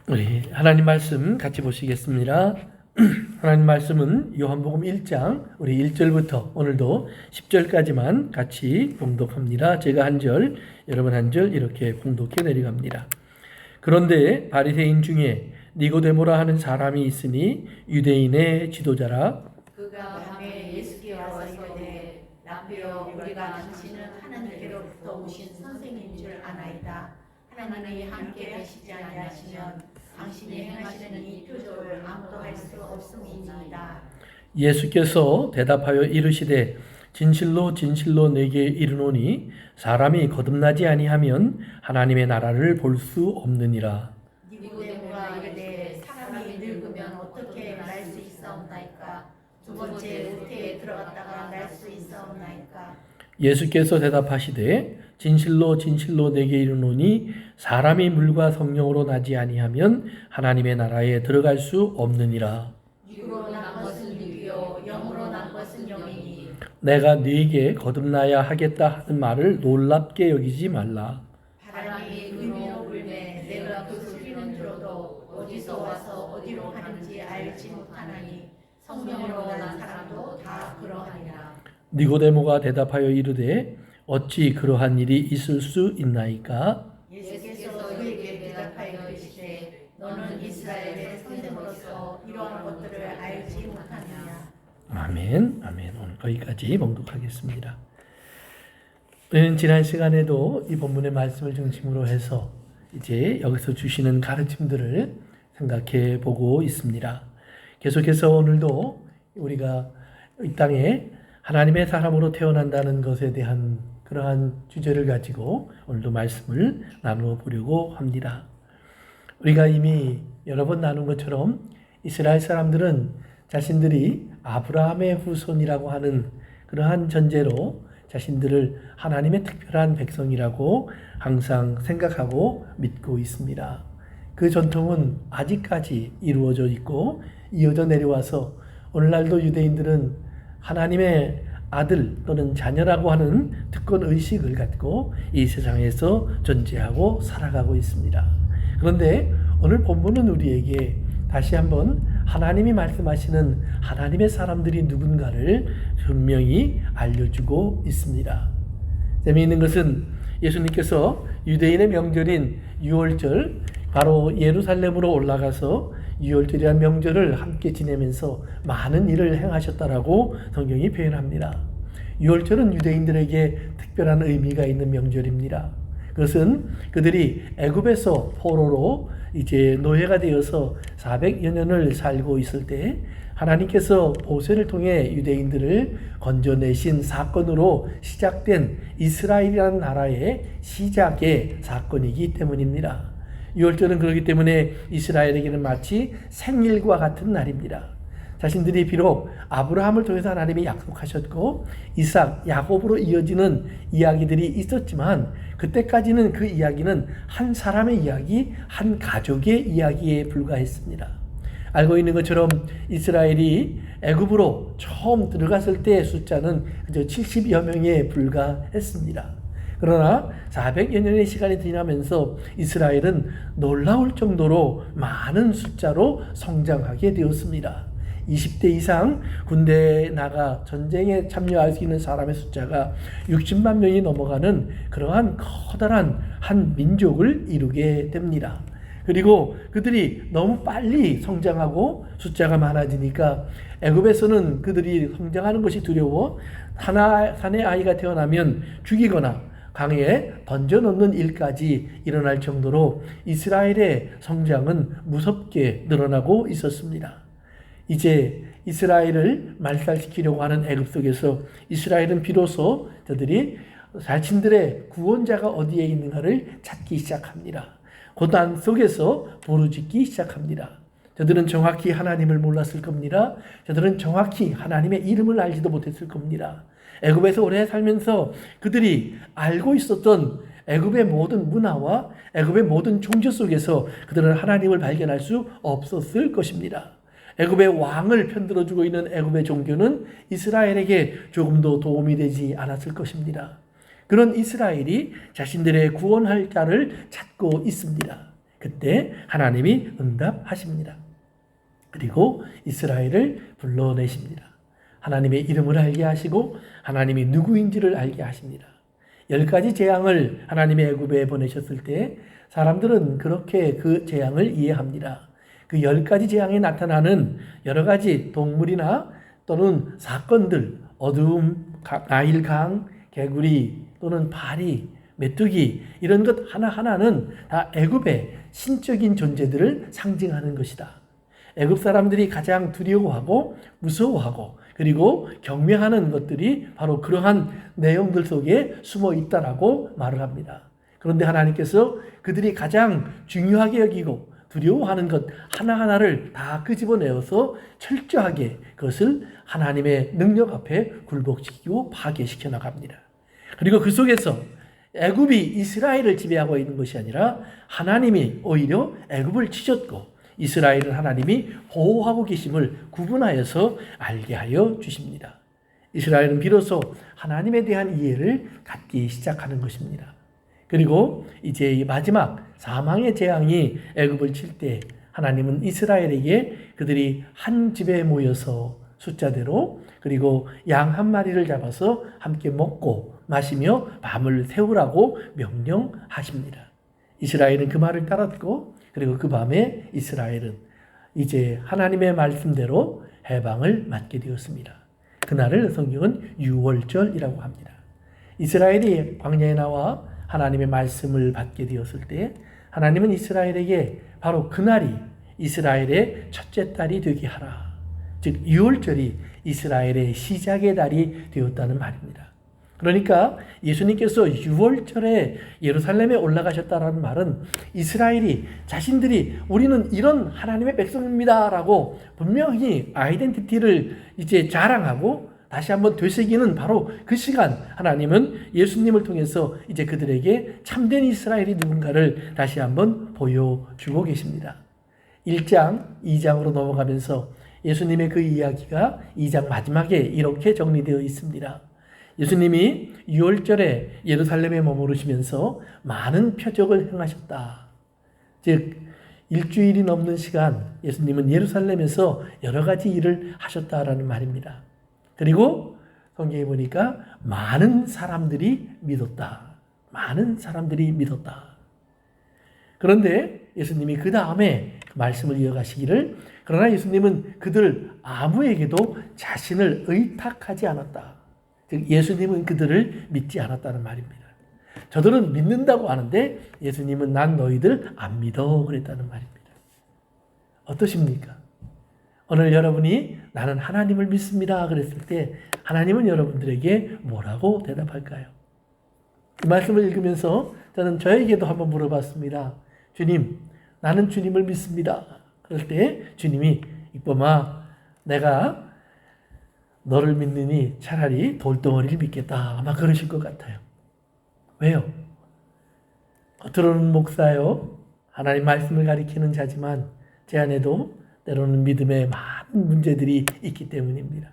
우리 하나님 말씀 같이 보시겠습니다. 하나님 말씀은 요한복음 1장 우리 1절부터 오늘도 10절까지만 같이 봉독합니다. 제가 한 절, 여러분 한 절 이렇게 봉독해 내려갑니다. 그런데 바리새인 중에 니고데모라 하는 사람이 있으니 유대인의 지도자라. 그가 밤에 예수께 와서 이르되 라삐여 우리가 당신은 하나님께로부터 오신 선생님인 줄 아나이다. 하나님이 함께 하시지 아니하시면 당신이 행하시는 이 표적을 아무도 할 수 없음이니이다. 예수께서 대답하여 이르시되 진실로 진실로 내게 이르노니 사람이 거듭나지 아니하면 하나님의 나라를 볼 수 없느니라. 니고데모가 이르되 사람이 늙으면 어떻게 날 수 있사옵나이까? 두 번째 우태에 들어갔다가 날 수 있사옵나이까? 예수께서 대답하시되 진실로 진실로 내게 이르노니 사람이 물과 성령으로 나지 아니하면 하나님의 나라에 들어갈 수 없느니라. 육으로 난 것은 육이요 영으로 난 것은 영이니 내가 네게 거듭나야 하겠다 하는 말을 놀랍게 여기지 말라. 바람이 의미로 불매 내가 그 소리는 들어도 어디서 와서 어디로 가는지 알지 못하나니 성령으로 난 사람도 다 그러하니라. 니고데모가 대답하여 이르되 어찌 그러한 일이 있을 수 있나이까? 예수께서 그에게 대답하여 이르시되 너는 이스라엘의 선생으로서 이러한 것들을 알지 못하느냐. 아멘. 아멘. 오늘 거기까지 봉독하겠습니다. 우리는 지난 시간에도 이 본문의 말씀을 중심으로 해서 이제 여기서 주시는 가르침들을 생각해 보고 있습니다. 계속해서 오늘도 우리가 이 땅에 하나님의 사람으로 태어난다는 것에 대한 그러한 주제를 가지고 오늘도 말씀을 나누어 보려고 합니다. 우리가 이미 여러 번 나눈 것처럼 이스라엘 사람들은 자신들이 아브라함의 후손이라고 하는 그러한 전제로 자신들을 하나님의 특별한 백성이라고 항상 생각하고 믿고 있습니다. 그 전통은 아직까지 이루어져 있고 이어져 내려와서 오늘날도 유대인들은 하나님의 아들 또는 자녀라고 하는 특권 의식을 갖고 이 세상에서 존재하고 살아가고 있습니다. 그런데 오늘 본문은 우리에게 다시 한번 하나님이 말씀하시는 하나님의 사람들이 누군가를 분명히 알려주고 있습니다. 재미있는 것은 예수님께서 유대인의 명절인 유월절 바로 예루살렘으로 올라가서 유월절이라는 명절을 함께 지내면서 많은 일을 행하셨다라고 성경이 표현합니다. 유월절은 유대인들에게 특별한 의미가 있는 명절입니다. 그것은 그들이 애굽에서 포로로 이제 노예가 되어서 400여 년을 살고 있을 때 하나님께서 모세를 통해 유대인들을 건져내신 사건으로 시작된 이스라엘이라는 나라의 시작의 사건이기 때문입니다. 유월절은 그렇기 때문에 이스라엘에게는 마치 생일과 같은 날입니다. 자신들이 비록 아브라함을 통해서 하나님이 약속하셨고 이삭, 야곱으로 이어지는 이야기들이 있었지만 그때까지는 그 이야기는 한 사람의 이야기, 한 가족의 이야기에 불과했습니다. 알고 있는 것처럼 이스라엘이 애굽으로 처음 들어갔을 때의 숫자는 그저 70여 명에 불과했습니다. 그러나 400여 년의 시간이 지나면서 이스라엘은 놀라울 정도로 많은 숫자로 성장하게 되었습니다. 20대 이상 군대에 나가 전쟁에 참여할 수 있는 사람의 숫자가 60만 명이 넘어가는 그러한 커다란 한 민족을 이루게 됩니다. 그리고 그들이 너무 빨리 성장하고 숫자가 많아지니까 애굽에서는 그들이 성장하는 것이 두려워 산의 아이가 태어나면 죽이거나 강에 던져놓는 일까지 일어날 정도로 이스라엘의 성장은 무섭게 늘어나고 있었습니다. 이제 이스라엘을 말살시키려고 하는 애굽 속에서 이스라엘은 비로소 저들이 자신들의 구원자가 어디에 있는가를 찾기 시작합니다. 고난 속에서 부르짖기 시작합니다. 저들은 정확히 하나님을 몰랐을 겁니다. 저들은 정확히 하나님의 이름을 알지도 못했을 겁니다. 애굽에서 오래 살면서 그들이 알고 있었던 애굽의 모든 문화와 애굽의 모든 종교 속에서 그들은 하나님을 발견할 수 없었을 것입니다. 애굽의 왕을 편들어주고 있는 애굽의 종교는 이스라엘에게 조금도 도움이 되지 않았을 것입니다. 그런 이스라엘이 자신들의 구원할 자를 찾고 있습니다. 그때 하나님이 응답하십니다. 그리고 이스라엘을 불러내십니다. 하나님의 이름을 알게 하시고 하나님이 누구인지를 알게 하십니다. 10가지 재앙을 하나님의 애굽에 보내셨을 때 사람들은 그렇게 그 재앙을 이해합니다. 그 10가지 재앙에 나타나는 여러 가지 동물이나 또는 사건들, 어두움, 나일강, 개구리 또는 파리, 메뚜기 이런 것 하나하나는 다 애굽의 신적인 존재들을 상징하는 것이다. 애굽 사람들이 가장 두려워하고 무서워하고 그리고 경외하는 것들이 바로 그러한 내용들 속에 숨어 있다라고 말을 합니다. 그런데 하나님께서 그들이 가장 중요하게 여기고 두려워하는 것 하나하나를 다 끄집어내어서 철저하게 그것을 하나님의 능력 앞에 굴복시키고 파괴시켜 나갑니다. 그리고 그 속에서 애굽이 이스라엘을 지배하고 있는 것이 아니라 하나님이 오히려 애굽을 치셨고 이스라엘은 하나님이 보호하고 계심을 구분하여서 알게 하여 주십니다. 이스라엘은 비로소 하나님에 대한 이해를 갖기 시작하는 것입니다. 그리고 이제 이 마지막 사망의 재앙이 애굽을 칠 때 하나님은 이스라엘에게 그들이 한 집에 모여서 숫자대로 그리고 양 한 마리를 잡아서 함께 먹고 마시며 밤을 새우라고 명령하십니다. 이스라엘은 그 말을 따랐고 그리고 그 밤에 이스라엘은 이제 하나님의 말씀대로 해방을 맞게 되었습니다. 그날을 성경은 유월절이라고 합니다. 이스라엘이 광야에 나와 하나님의 말씀을 받게 되었을 때 하나님은 이스라엘에게 바로 그날이 이스라엘의 첫째 달이 되게 하라. 즉 유월절이 이스라엘의 시작의 달이 되었다는 말입니다. 그러니까 예수님께서 유월절에 예루살렘에 올라가셨다는 말은 이스라엘이 자신들이 우리는 이런 하나님의 백성입니다라고 분명히 아이덴티티를 이제 자랑하고 다시 한번 되새기는 바로 그 시간 하나님은 예수님을 통해서 이제 그들에게 참된 이스라엘이 누군가를 다시 한번 보여주고 계십니다. 1장, 2장으로 넘어가면서 예수님의 그 이야기가 2장 마지막에 이렇게 정리되어 있습니다. 예수님이 유월절에 예루살렘에 머무르시면서 많은 표적을 행하셨다. 즉 일주일이 넘는 시간 예수님은 예루살렘에서 여러 가지 일을 하셨다라는 말입니다. 그리고 성경에 보니까 많은 사람들이 믿었다. 많은 사람들이 믿었다. 그런데 예수님이 그 다음에 말씀을 이어가시기를 그러나 예수님은 그들 아무에게도 자신을 의탁하지 않았다. 즉 예수님은 그들을 믿지 않았다는 말입니다. 저들은 믿는다고 하는데 예수님은 난 너희들 안 믿어 그랬다는 말입니다. 어떠십니까? 오늘 여러분이 나는 하나님을 믿습니다 그랬을 때 하나님은 여러분들에게 뭐라고 대답할까요? 이 말씀을 읽으면서 저는 저에게도 한번 물어봤습니다. 주님, 나는 주님을 믿습니다. 그럴 때 주님이 이뻐마 내가 너를 믿느니 차라리 돌덩어리를 믿겠다. 아마 그러실 것 같아요. 왜요? 겉으로는 목사요. 하나님 말씀을 가리키는 자지만 제 안에도 때로는 믿음에 많은 문제들이 있기 때문입니다.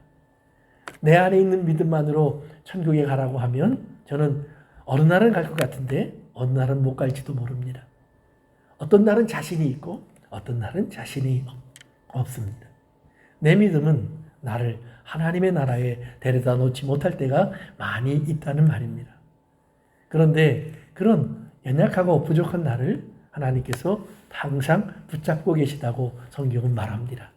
내 안에 있는 믿음만으로 천국에 가라고 하면 저는 어느 날은 갈 것 같은데 어느 날은 못 갈지도 모릅니다. 어떤 날은 자신이 있고 어떤 날은 자신이 없습니다. 내 믿음은 나를 하나님의 나라에 데려다 놓지 못할 때가 많이 있다는 말입니다. 그런데 그런 연약하고 부족한 나를 하나님께서 항상 붙잡고 계시다고 성경은 말합니다.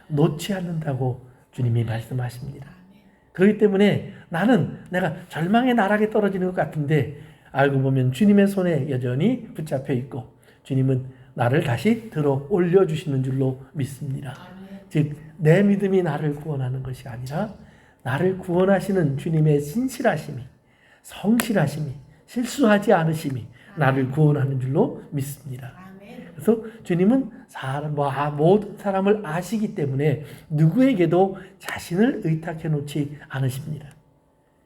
놓지 않는다고 주님이 말씀하십니다. 그렇기 때문에 나는 내가 절망의 나락에 떨어지는 것 같은데 알고 보면 주님의 손에 여전히 붙잡혀 있고 주님은 나를 다시 들어 올려주시는 줄로 믿습니다. 즉 내 믿음이 나를 구원하는 것이 아니라 나를 구원하시는 주님의 신실하심이 성실하심이 실수하지 않으심이 나를 구원하는 줄로 믿습니다. 그래서 주님은 모든 사람을 아시기 때문에 누구에게도 자신을 의탁해 놓지 않으십니다.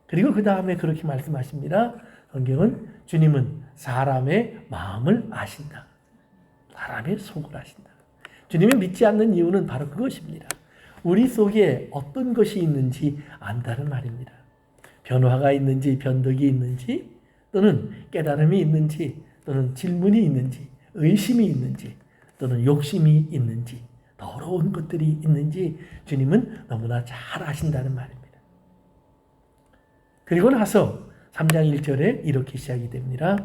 그리고 그 다음에 그렇게 말씀하십니다. 성경은 주님은 사람의 마음을 아신다. 사람의 속을 아신다. 주님을 믿지 않는 이유는 바로 그것입니다. 우리 속에 어떤 것이 있는지 안다는 말입니다. 변화가 있는지 변덕이 있는지 또는 깨달음이 있는지 또는 질문이 있는지 의심이 있는지 또는 욕심이 있는지 더러운 것들이 있는지 주님은 너무나 잘 아신다는 말입니다. 그리고 나서 3장 1절에 이렇게 시작이 됩니다.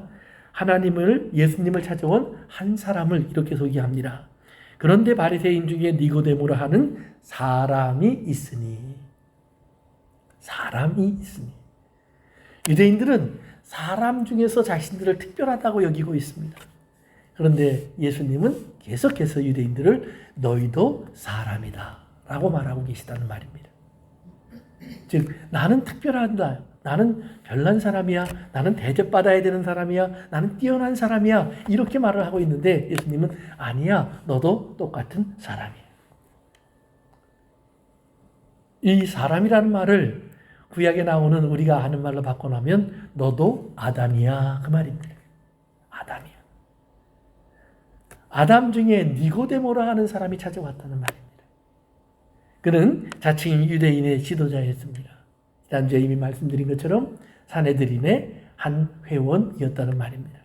예수님을 찾아온 한 사람을 이렇게 소개합니다. 그런데 바리새인 중에 니고데모라 하는 사람이 있으니. 유대인들은 사람 중에서 자신들을 특별하다고 여기고 있습니다. 그런데 예수님은 계속해서 유대인들을 너희도 사람이다 라고 말하고 계시다는 말입니다. 즉 나는 특별하다, 나는 별난 사람이야, 나는 대접받아야 되는 사람이야, 나는 뛰어난 사람이야 이렇게 말을 하고 있는데 예수님은 아니야, 너도 똑같은 사람이야. 이 사람이라는 말을 구약에 나오는 우리가 아는 말로 바꿔놓으면 너도 아담이야 그 말입니다. 아담이야. 아담 중에 니고데모라 하는 사람이 찾아왔다는 말입니다. 그는 자칭 유대인의 지도자였습니다. 지난주에 이미 말씀드린 것처럼 사내들인의 한 회원이었다는 말입니다.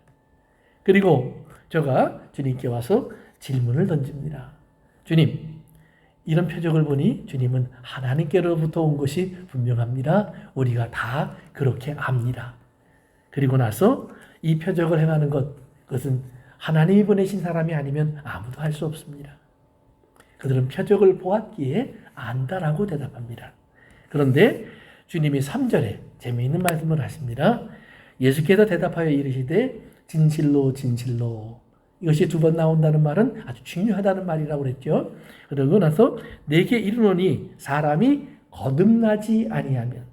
그리고 저가 주님께 와서 질문을 던집니다. 주님, 이런 표적을 보니 주님은 하나님께로부터 온 것이 분명합니다. 우리가 다 그렇게 압니다. 그리고 나서 이 표적을 행하는 그것은 하나님이 보내신 사람이 아니면 아무도 할 수 없습니다. 그들은 표적을 보았기에 안다라고 대답합니다. 그런데 주님이 3절에 재미있는 말씀을 하십니다. 예수께서 대답하여 이르시되 진실로 진실로. 이것이 2번 나온다는 말은 아주 중요하다는 말이라고 그랬죠. 그러고 나서 내게 이르노니 사람이 거듭나지 아니하면,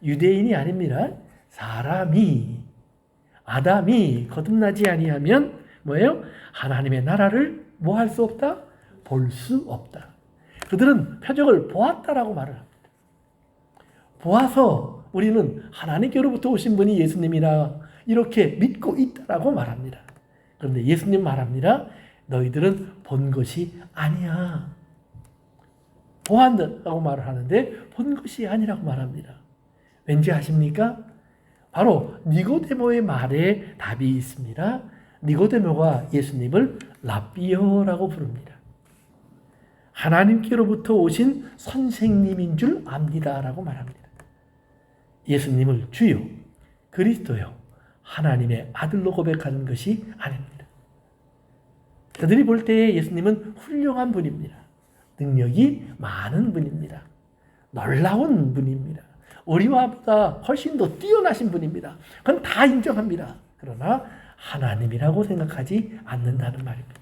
유대인이 아닙니다. 사람이, 아담이 거듭나지 아니하면 뭐예요? 하나님의 나라를 뭐 할 수 없다? 볼 수 없다. 그들은 표적을 보았다라고 말을 합니다. 보아서 우리는 하나님께로부터 오신 분이 예수님이라 이렇게 믿고 있다라고 말합니다. 그런데 예수님 말합니다. 너희들은 본 것이 아니야. 보았다고 말을 하는데 본 것이 아니라고 말합니다. 왠지 아십니까? 바로 니고데모의 말에 답이 있습니다. 니고데모가 예수님을 랍비어라고 부릅니다. 하나님께로부터 오신 선생님인 줄 압니다라고 말합니다. 예수님을 주요, 그리스도요, 하나님의 아들로 고백하는 것이 아닙니다. 그들이 볼 때에 예수님은 훌륭한 분입니다. 능력이 많은 분입니다. 놀라운 분입니다. 우리와보다 훨씬 더 뛰어나신 분입니다. 그건 다 인정합니다. 그러나 하나님이라고 생각하지 않는다는 말입니다.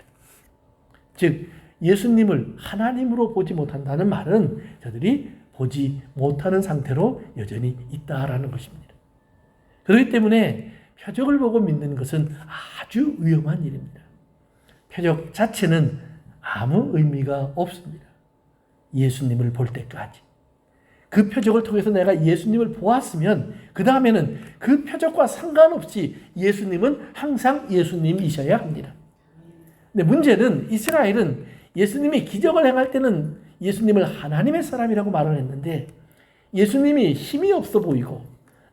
즉 예수님을 하나님으로 보지 못한다는 말은 저들이 보지 못하는 상태로 여전히 있다라는 것입니다. 그렇기 때문에 표적을 보고 믿는 것은 아주 위험한 일입니다. 표적 자체는 아무 의미가 없습니다. 예수님을 볼 때까지. 그 표적을 통해서 내가 예수님을 보았으면 그 다음에는 그 표적과 상관없이 예수님은 항상 예수님이셔야 합니다. 근데 문제는 이스라엘은 예수님이 기적을 행할 때는 예수님을 하나님의 사람이라고 말을 했는데 예수님이 힘이 없어 보이고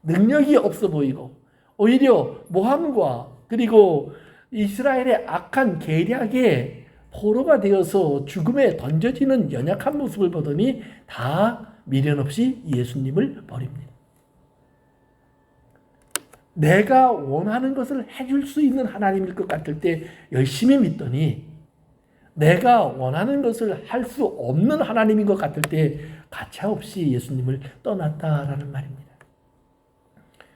능력이 없어 보이고 오히려 모함과 그리고 이스라엘의 악한 계략에 포로가 되어서 죽음에 던져지는 연약한 모습을 보더니 다 미련 없이 예수님을 버립니다. 내가 원하는 것을 해줄 수 있는 하나님일 것 같을 때 열심히 믿더니 내가 원하는 것을 할 수 없는 하나님인 것 같을 때 가차없이 예수님을 떠났다라는 말입니다.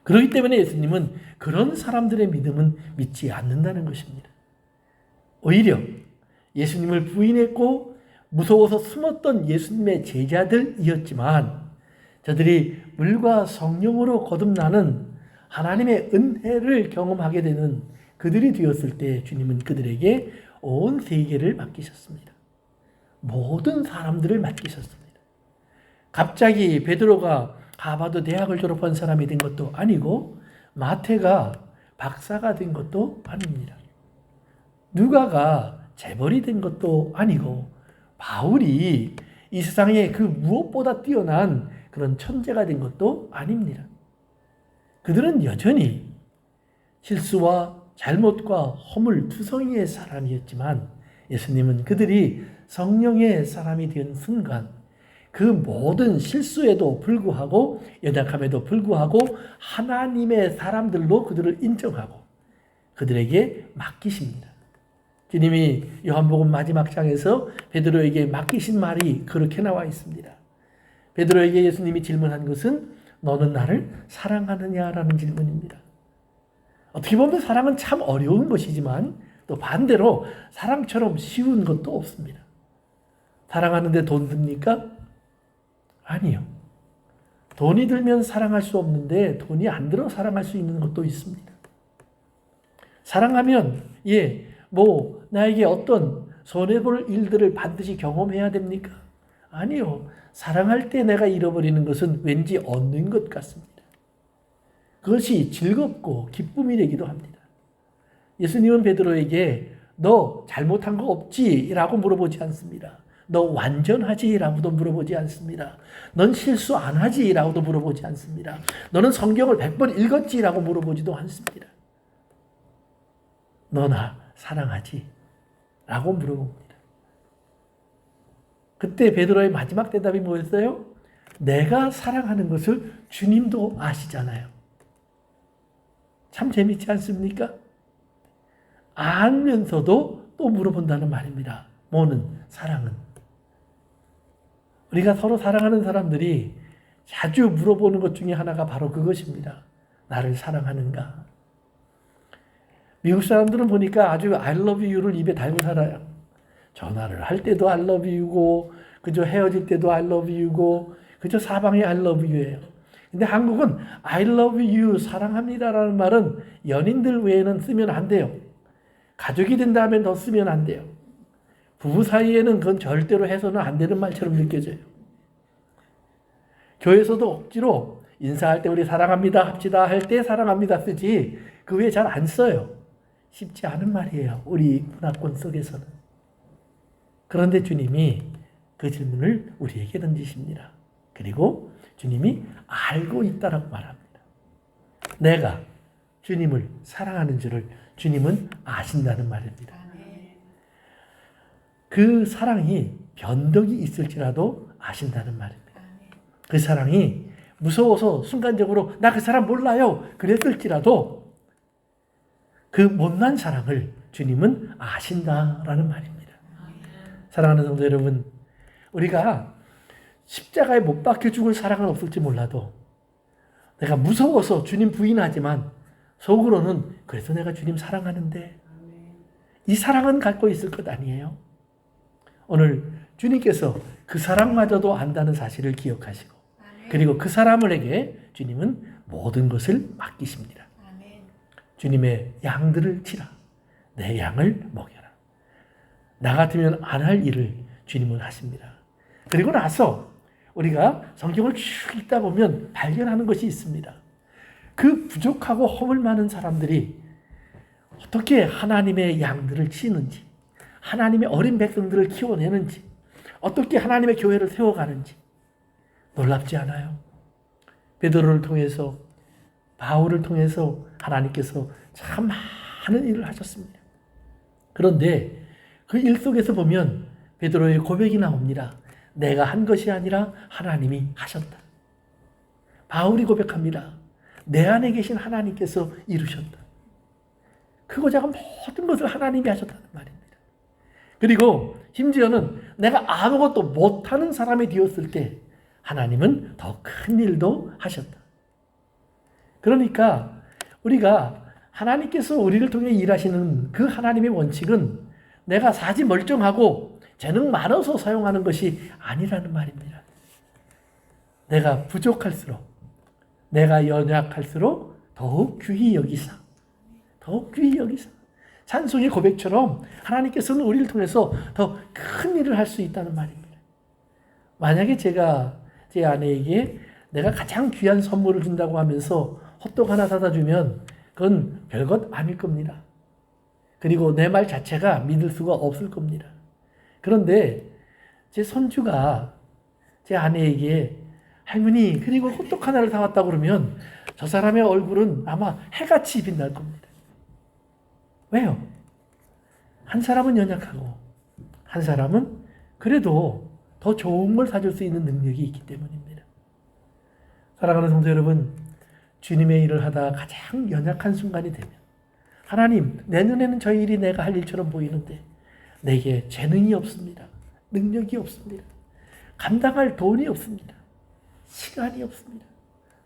그렇기 때문에 예수님은 그런 사람들의 믿음은 믿지 않는다는 것입니다. 오히려 예수님을 부인했고 무서워서 숨었던 예수님의 제자들이었지만 저들이 물과 성령으로 거듭나는 하나님의 은혜를 경험하게 되는 그들이 되었을 때 주님은 그들에게 온 세계를 맡기셨습니다. 모든 사람들을 맡기셨습니다. 갑자기 베드로가 하버드 대학을 졸업한 사람이 된 것도 아니고 마태가 박사가 된 것도 아닙니다. 누가가 재벌이 된 것도 아니고 바울이 이 세상에 그 무엇보다 뛰어난 그런 천재가 된 것도 아닙니다. 그들은 여전히 실수와 잘못과 허물 투성이의 사람이었지만 예수님은 그들이 성령의 사람이 된 순간 그 모든 실수에도 불구하고 연약함에도 불구하고 하나님의 사람들로 그들을 인정하고 그들에게 맡기십니다. 주님이 요한복음 마지막 장에서 베드로에게 맡기신 말이 그렇게 나와 있습니다. 베드로에게 예수님이 질문한 것은 너는 나를 사랑하느냐라는 질문입니다. 어떻게 보면 사랑은 참 어려운 것이지만 또 반대로 사랑처럼 쉬운 것도 없습니다. 사랑하는데 돈 듭니까? 아니요. 돈이 들면 사랑할 수 없는데 돈이 안 들어 사랑할 수 있는 것도 있습니다. 사랑하면 나에게 어떤 손해볼 일들을 반드시 경험해야 됩니까? 아니요. 사랑할 때 내가 잃어버리는 것은 왠지 얻는 것 같습니다. 그것이 즐겁고 기쁨이 되기도 합니다. 예수님은 베드로에게 너 잘못한 거 없지? 라고 물어보지 않습니다. 너 완전하지? 라고도 물어보지 않습니다. 넌 실수 안 하지? 라고도 물어보지 않습니다. 너는 성경을 100번 읽었지? 라고 물어보지도 않습니다. 너 나 사랑하지? 라고 물어봅니다. 그때 베드로의 마지막 대답이 뭐였어요? 내가 사랑하는 것을 주님도 아시잖아요. 참 재밌지 않습니까? 알면서도 또 물어본다는 말입니다. 뭐는? 사랑은. 우리가 서로 사랑하는 사람들이 자주 물어보는 것 중에 하나가 바로 그것입니다. 나를 사랑하는가? 미국 사람들은 보니까 아주 I love you를 입에 달고 살아요. 전화를 할 때도 I love you고 그저 헤어질 때도 I love you고 그저 사방에 I love you예요. 근데 한국은 I love you 사랑합니다라는 말은 연인들 외에는 쓰면 안 돼요. 가족이 된다면 더 쓰면 안 돼요. 부부 사이에는 그건 절대로 해서는 안 되는 말처럼 느껴져요. 교회에서도 억지로 인사할 때 우리 사랑합니다 합시다 할 때 사랑합니다 쓰지 그 외에 잘 안 써요. 쉽지 않은 말이에요. 우리 문화권 속에서는. 그런데 주님이 그 질문을 우리에게 던지십니다. 그리고 주님이 알고 있다라고 말합니다. 내가 주님을 사랑하는 줄을 주님은 아신다는 말입니다. 그 사랑이 변덕이 있을지라도 아신다는 말입니다. 그 사랑이 무서워서 순간적으로 나 그 사람 몰라요 그랬을지라도 그 못난 사랑을 주님은 아신다라는 말입니다. 사랑하는 성도 여러분, 우리가 십자가에 못 박혀 죽을 사랑은 없을지 몰라도 내가 무서워서 주님 부인하지만 속으로는 그래서 내가 주님 사랑하는데 이 사랑은 갖고 있을 것 아니에요? 오늘 주님께서 그 사랑마저도 안다는 사실을 기억하시고 그리고 그 사람에게 주님은 모든 것을 맡기십니다. 주님의 양들을 치라. 내 양을 먹여라. 나 같으면 안 할 일을 주님은 하십니다. 그리고 나서 우리가 성경을 쭉 읽다 보면 발견하는 것이 있습니다. 그 부족하고 허물 많은 사람들이 어떻게 하나님의 양들을 치는지, 하나님의 어린 백성들을 키워내는지, 어떻게 하나님의 교회를 세워가는지 놀랍지 않아요? 베드로를 통해서, 바울을 통해서 하나님께서 참 많은 일을 하셨습니다. 그런데 그 일 속에서 보면 베드로의 고백이 나옵니다. 내가 한 것이 아니라 하나님이 하셨다. 바울이 고백합니다. 내 안에 계신 하나님께서 이루셨다. 크고 작은 모든 것을 하나님이 하셨다는 말입니다. 그리고 심지어는 내가 아무것도 못하는 사람이 되었을 때 하나님은 더 큰 일도 하셨다. 그러니까 우리가 하나님께서 우리를 통해 일하시는 그 하나님의 원칙은 내가 사지 멀쩡하고 재능 많아서 사용하는 것이 아니라는 말입니다. 내가 부족할수록, 내가 연약할수록 더욱 귀히 여기사, 더욱 귀히 여기사. 찬송의 고백처럼 하나님께서는 우리를 통해서 더 큰 일을 할 수 있다는 말입니다. 만약에 제가 제 아내에게 내가 가장 귀한 선물을 준다고 하면서 헛떡 하나 사다 주면 그건 별것 아닐 겁니다. 그리고 내 말 자체가 믿을 수가 없을 겁니다. 그런데 제 손주가 제 아내에게 할머니 그리고 호떡 하나를 사왔다고 그러면 저 사람의 얼굴은 아마 해같이 빛날 겁니다. 왜요? 한 사람은 연약하고 한 사람은 그래도 더 좋은 걸 사줄 수 있는 능력이 있기 때문입니다. 사랑하는 성도 여러분, 주님의 일을 하다 가장 연약한 순간이 되면 하나님, 내 눈에는 저 일이 내가 할 일처럼 보이는데 내게 재능이 없습니다. 능력이 없습니다. 감당할 돈이 없습니다. 시간이 없습니다.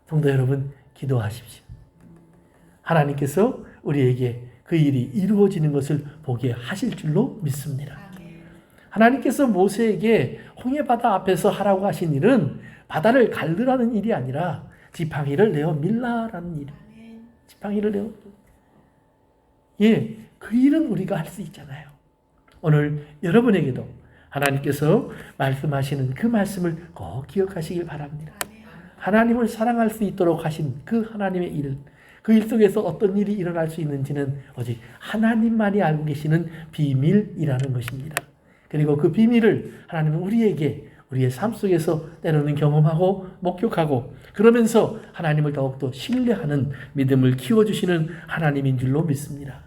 성도 여러분, 기도하십시오. 하나님께서 우리에게 그 일이 이루어지는 것을 보게 하실 줄로 믿습니다. 하나님께서 모세에게 홍해바다 앞에서 하라고 하신 일은 바다를 갈르라는 일이 아니라 지팡이를 내어 밀라라는 일. 지팡이를 내어. 예, 그 일은 우리가 할 수 있잖아요. 오늘 여러분에게도 하나님께서 말씀하시는 그 말씀을 꼭 기억하시길 바랍니다. 하나님을 사랑할 수 있도록 하신 그 하나님의 일, 그 일 속에서 어떤 일이 일어날 수 있는지는 오직 하나님만이 알고 계시는 비밀이라는 것입니다. 그리고 그 비밀을 하나님은 우리에게 우리의 삶 속에서 때로는 경험하고 목격하고 그러면서 하나님을 더욱더 신뢰하는 믿음을 키워주시는 하나님인 줄로 믿습니다.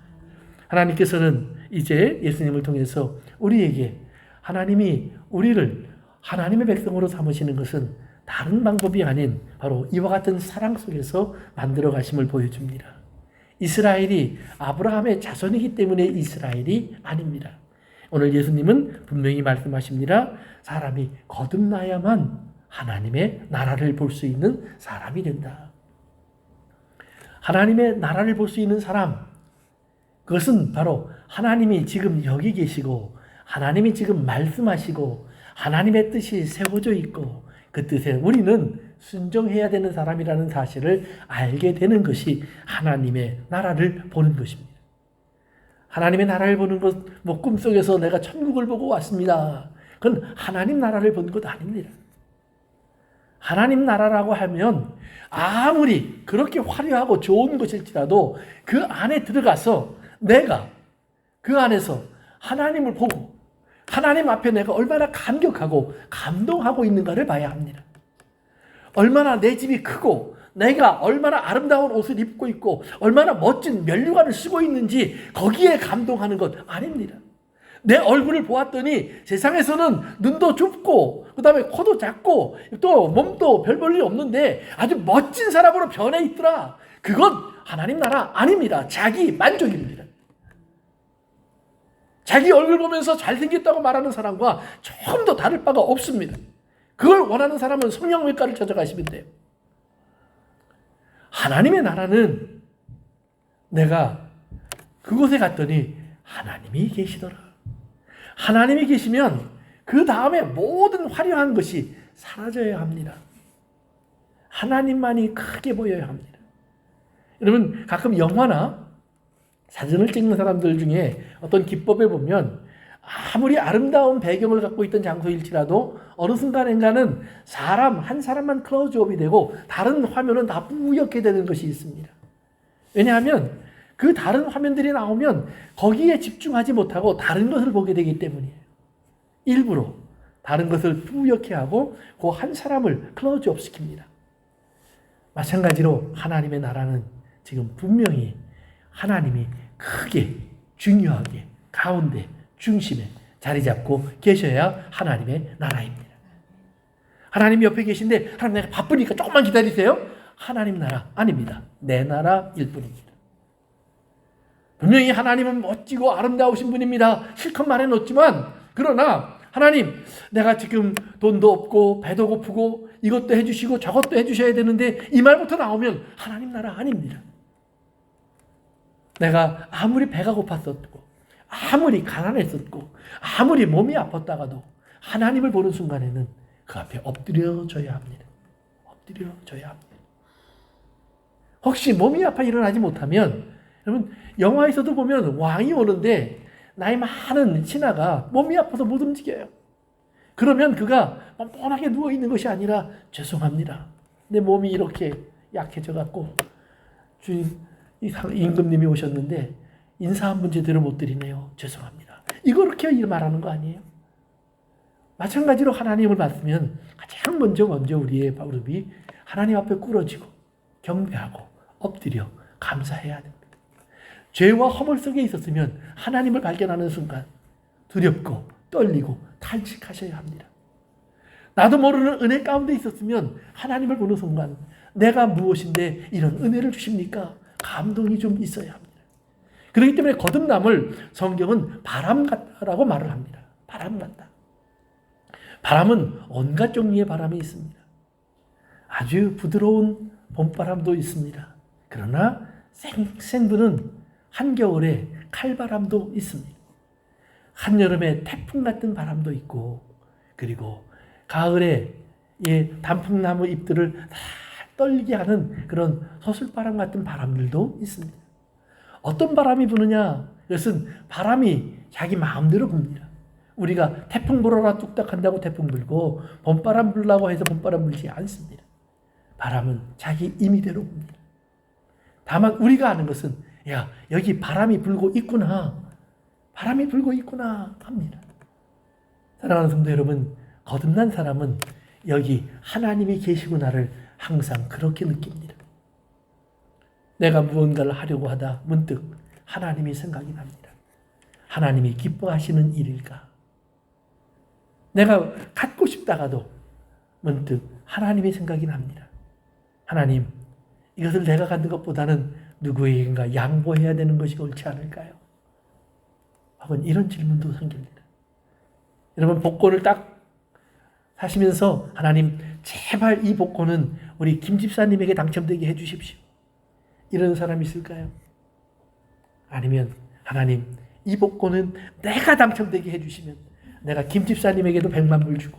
하나님께서는 이제 예수님을 통해서 우리에게 하나님이 우리를 하나님의 백성으로 삼으시는 것은 다른 방법이 아닌 바로 이와 같은 사랑 속에서 만들어 가심을 보여줍니다. 이스라엘이 아브라함의 자손이기 때문에 이스라엘이 아닙니다. 오늘 예수님은 분명히 말씀하십니다. 사람이 거듭나야만 하나님의 나라를 볼 수 있는 사람이 된다. 하나님의 나라를 볼 수 있는 사람, 그것은 바로 하나님이 지금 여기 계시고 하나님이 지금 말씀하시고 하나님의 뜻이 세워져 있고 그 뜻에 우리는 순종해야 되는 사람이라는 사실을 알게 되는 것이 하나님의 나라를 보는 것입니다. 하나님의 나라를 보는 것, 뭐 꿈속에서 내가 천국을 보고 왔습니다. 그건 하나님 나라를 보는 것 아닙니다. 하나님 나라라고 하면 아무리 그렇게 화려하고 좋은 것일지라도 그 안에 들어가서 내가 그 안에서 하나님을 보고 하나님 앞에 내가 얼마나 감격하고 감동하고 있는가를 봐야 합니다. 얼마나 내 집이 크고 내가 얼마나 아름다운 옷을 입고 있고 얼마나 멋진 면류관을 쓰고 있는지 거기에 감동하는 것 아닙니다. 내 얼굴을 보았더니 세상에서는 눈도 좁고 그 다음에 코도 작고 또 몸도 별 볼 일 없는데 아주 멋진 사람으로 변해 있더라. 그건 하나님 나라 아닙니다. 자기 만족입니다. 자기 얼굴 보면서 잘생겼다고 말하는 사람과 조금도 다를 바가 없습니다. 그걸 원하는 사람은 성형외과를 찾아가시면 돼요. 하나님의 나라는 내가 그곳에 갔더니 하나님이 계시더라. 하나님이 계시면 그 다음에 모든 화려한 것이 사라져야 합니다. 하나님만이 크게 보여야 합니다. 여러분 가끔 영화나 사진을 찍는 사람들 중에 어떤 기법에 보면 아무리 아름다운 배경을 갖고 있던 장소일지라도 어느 순간인가는 한 사람만 클로즈업이 되고 다른 화면은 다 뿌옇게 되는 것이 있습니다. 왜냐하면 그 다른 화면들이 나오면 거기에 집중하지 못하고 다른 것을 보게 되기 때문이에요. 일부러 다른 것을 뿌옇게 하고 그 한 사람을 클로즈업 시킵니다. 마찬가지로 하나님의 나라는 지금 분명히 하나님이 크게 중요하게 가운데 중심에 자리 잡고 계셔야 하나님의 나라입니다. 하나님 옆에 계신데 하나님 내가 바쁘니까 조금만 기다리세요. 하나님 나라 아닙니다. 내 나라일 뿐입니다. 분명히 하나님은 멋지고 아름다우신 분입니다. 실컷 말해놓지만 그러나 하나님 내가 지금 돈도 없고 배도 고프고 이것도 해주시고 저것도 해주셔야 되는데 이 말부터 나오면 하나님 나라 아닙니다. 내가 아무리 배가 고팠었고 아무리 가난했었고 아무리 몸이 아팠다가도 하나님을 보는 순간에는 그 앞에 엎드려져야 합니다. 엎드려져야 합니다. 혹시 몸이 아파 일어나지 못하면 여러분 영화에서도 보면 왕이 오는데 나이 많은 신하가 몸이 아파서 못 움직여요. 그러면 그가 뻔뻔하게 누워있는 것이 아니라 죄송합니다. 내 몸이 이렇게 약해져 갖고 주인 임금님이 오셨는데 인사 한 번 제대로 못 드리네요. 죄송합니다. 이거 그렇게 말하는 거 아니에요? 마찬가지로 하나님을 봤으면 가장 먼저 우리의 무릎이 하나님 앞에 꿇어지고 경배하고 엎드려 감사해야 됩니다. 죄와 허물 속에 있었으면 하나님을 발견하는 순간 두렵고 떨리고 탄식하셔야 합니다. 나도 모르는 은혜 가운데 있었으면 하나님을 보는 순간 내가 무엇인데 이런 은혜를 주십니까? 감동이 좀 있어야 합니다. 그렇기 때문에 거듭남을 성경은 바람 같다라고 말을 합니다. 바람 같다. 바람은 온갖 종류의 바람이 있습니다. 아주 부드러운 봄바람도 있습니다. 그러나 생부는 한겨울에 칼바람도 있습니다. 한여름에 태풍 같은 바람도 있고, 그리고 가을에 단풍나무 잎들을 다 떨리게 하는 그런 서술바람 같은 바람들도 있습니다. 어떤 바람이 부느냐? 그것은 바람이 자기 마음대로 붑니다. 우리가 태풍 불어라 뚝딱 한다고 태풍 불고 봄바람 불라고 해서 봄바람 불지 않습니다. 바람은 자기 임의대로 붑니다. 다만 우리가 아는 것은 야, 여기 바람이 불고 있구나. 바람이 불고 있구나 합니다. 사랑하는 성도 여러분, 거듭난 사람은 여기 하나님이 계시구나를 항상 그렇게 느낍니다. 내가 무언가를 하려고 하다 문득 하나님이 생각이 납니다. 하나님이 기뻐하시는 일일까? 내가 갖고 싶다가도 문득 하나님이 생각이 납니다. 하나님, 이것을 내가 갖는 것보다는 누구에게인가 양보해야 되는 것이 옳지 않을까요? 혹은 이런 질문도 생깁니다. 여러분, 복권을 딱 사시면서 하나님, 제발 이 복권은 우리 김 집사님에게 당첨되게 해주십시오. 이런 사람이 있을까요? 아니면 하나님, 이 복권은 내가 당첨되게 해주시면 내가 김 집사님에게도 100만 불 주고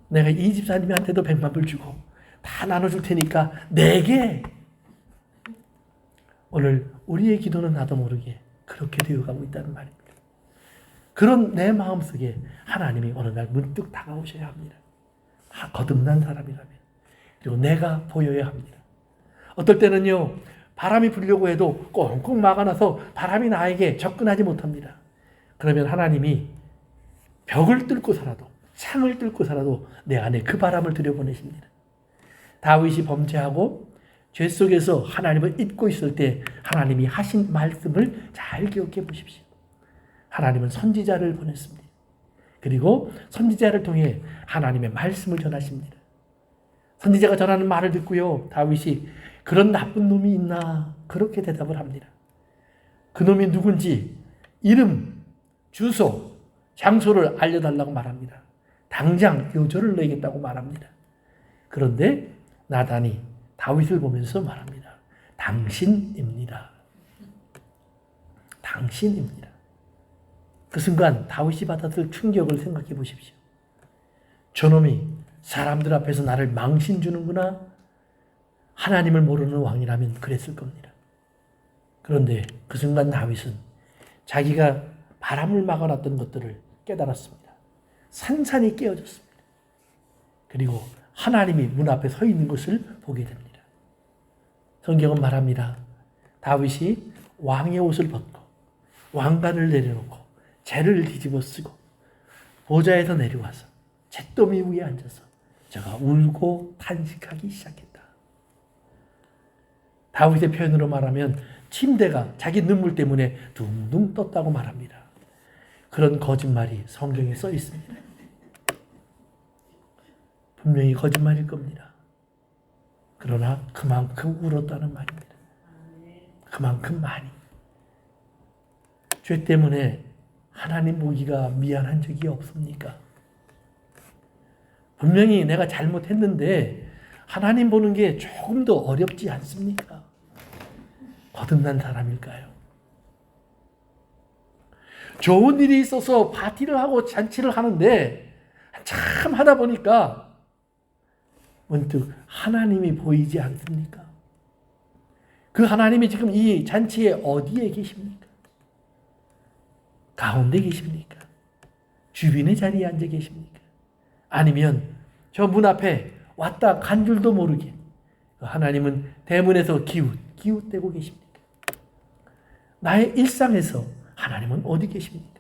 내가 이 집사님한테도 100만 불 주고 다 나눠줄 테니까 내게. 오늘 우리의 기도는 나도 모르게 그렇게 되어가고 있다는 말입니다. 그런 내 마음속에 하나님이 어느 날 문득 다가오셔야 합니다. 거듭난 사람이라면. 그리고 내가 보여야 합니다. 어떨 때는요, 바람이 불려고 해도 꽁꽁 막아놔서 바람이 나에게 접근하지 못합니다. 그러면 하나님이 벽을 뚫고서라도, 창을 뚫고서라도 내 안에 그 바람을 들여보내십니다. 다윗이 범죄하고 죄 속에서 하나님을 잊고 있을 때 하나님이 하신 말씀을 잘 기억해 보십시오. 하나님은 선지자를 보냈습니다. 그리고 선지자를 통해 하나님의 말씀을 전하십니다. 선지자가 전하는 말을 듣고요, 다윗이 그런 나쁜 놈이 있나? 그렇게 대답을 합니다. 그 놈이 누군지 이름, 주소, 장소를 알려달라고 말합니다. 당장 요절을 내겠다고 말합니다. 그런데 나단이 다윗을 보면서 말합니다. 당신입니다. 당신입니다. 그 순간 다윗이 받았을 충격을 생각해 보십시오. 저놈이 사람들 앞에서 나를 망신 주는구나. 하나님을 모르는 왕이라면 그랬을 겁니다. 그런데 그 순간 다윗은 자기가 바람을 막아놨던 것들을 깨달았습니다. 산산이 깨어졌습니다. 그리고 하나님이 문 앞에 서 있는 것을 보게 됩니다. 성경은 말합니다. 다윗이 왕의 옷을 벗고 왕관을 내려놓고 재를 뒤집어 쓰고 보좌에서 내려와서 잿더미 위에 앉아서 저가 울고 탄식하기 시작했다. 다윗의 표현으로 말하면 침대가 자기 눈물 때문에 둥둥 떴다고 말합니다. 그런 거짓말이 성경에 써 있습니다. 분명히 거짓말일 겁니다. 그러나 그만큼 울었다는 말입니다. 그만큼 많이. 죄 때문에 하나님 보기가 미안한 적이 없습니까? 분명히 내가 잘못했는데 하나님 보는 게 조금 더 어렵지 않습니까? 거듭난 사람일까요? 좋은 일이 있어서 파티를 하고 잔치를 하는데 참 하다 보니까 문득 하나님이 보이지 않습니까? 그 하나님이 지금 이 잔치에 어디에 계십니까? 가운데 계십니까? 주변의 자리에 앉아 계십니까? 아니면 저 문 앞에 왔다 간 줄도 모르게 하나님은 대문에서 기웃대고 계십니까? 나의 일상에서 하나님은 어디 계십니까?